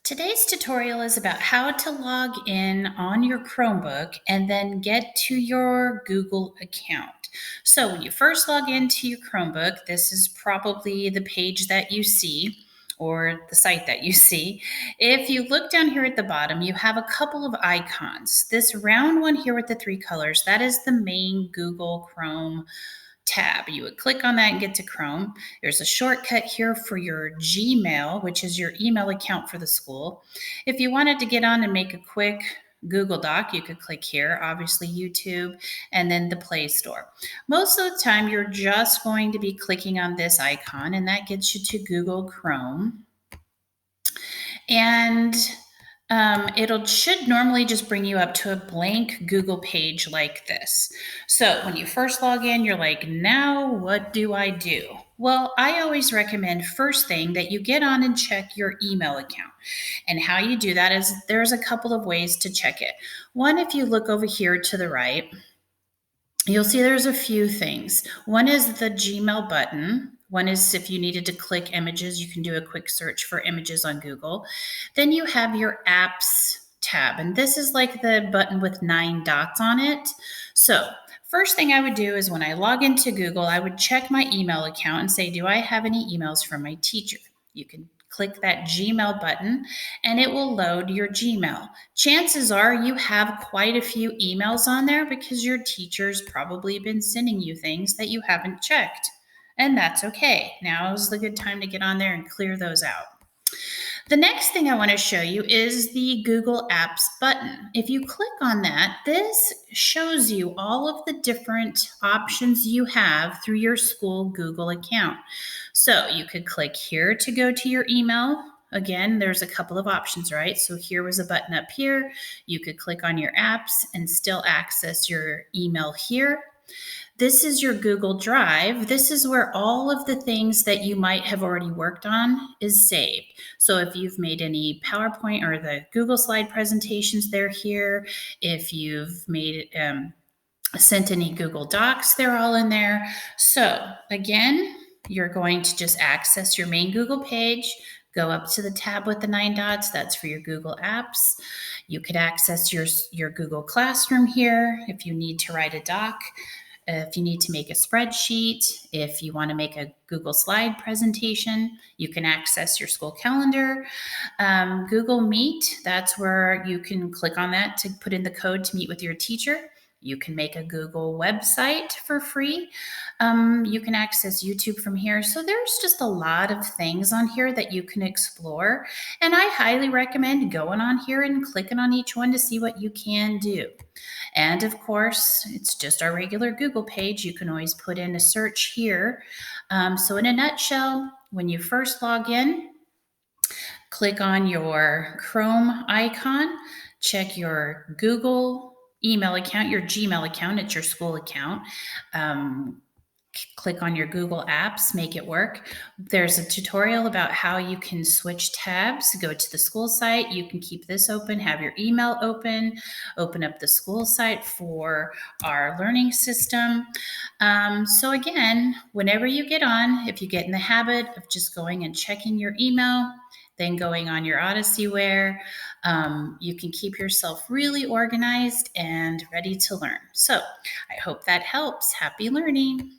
Today's tutorial is about how to log in on your Chromebook and then get to your Google account. So when you first log into your Chromebook, this is probably the page that you see or the site that you see. If you look down here at the bottom, you have a couple of icons. This round one here with the three colors, that is the main Google Chrome tab. You would click on that and get to Chrome. There's a shortcut here for your Gmail, which is your email account for the school. If you wanted to get on and make a quick Google Doc, you could click here, obviously YouTube, and then the Play Store. Most of the time, you're just going to be clicking on this icon, and that gets you to Google Chrome. And it should normally just bring you up to a blank Google page like this. So when you first log in, you're like, now what do I do? Well, I always recommend first thing that you get on and check your email account. And how you do that is there's a couple of ways to check it. One, if you look over here to the right, you'll see there's a few things. One is the Gmail button. One is if you needed to click images, you can do a quick search for images on Google. Then you have your apps tab, and this is like the button with 9 dots on it. So first thing I would do is when I log into Google, I would check my email account and say, do I have any emails from my teacher? You can click that Gmail button and it will load your Gmail. Chances are you have quite a few emails on there because your teacher's probably been sending you things that you haven't checked. And that's okay. Now is the good time to get on there and clear those out. The next thing I want to show you is the Google Apps button. If you click on that, this shows you all of the different options you have through your school Google account. So you could click here to go to your email. Again, there's a couple of options, right? So here was a button up here. You could click on your apps and still access your email here. This is your Google Drive. This is where all of the things that you might have already worked on is saved. So if you've made any PowerPoint or the Google slide presentations, they're here. If you've made sent any Google Docs, they're all in there. So again, you're going to just access your main Google page, go up to the tab with the 9 dots. That's for your Google Apps. You could access your Google Classroom here if you need to write a doc. If you need to make a spreadsheet, if you want to make a Google slide presentation, you can access your school calendar. Google Meet, that's where you can click on that to put in the code to meet with your teacher. You can make a Google website for free. You can access YouTube from here. So there's just a lot of things on here that you can explore. And I highly recommend going on here and clicking on each one to see what you can do. And of course, it's just our regular Google page. You can always put in a search here. So in a nutshell, when you first log in, click on your Chrome icon, check your Google email account, your Gmail account, it's your school account. Click on your Google Apps, make it work. There's a tutorial about how you can switch tabs, go to the school site. You can keep this open, have your email open up the school site for our learning system. So again, whenever you get on, if you get in the habit of just going and checking your email, then going on your Odysseyware, you can keep yourself really organized and ready to learn. So I hope that helps. Happy learning.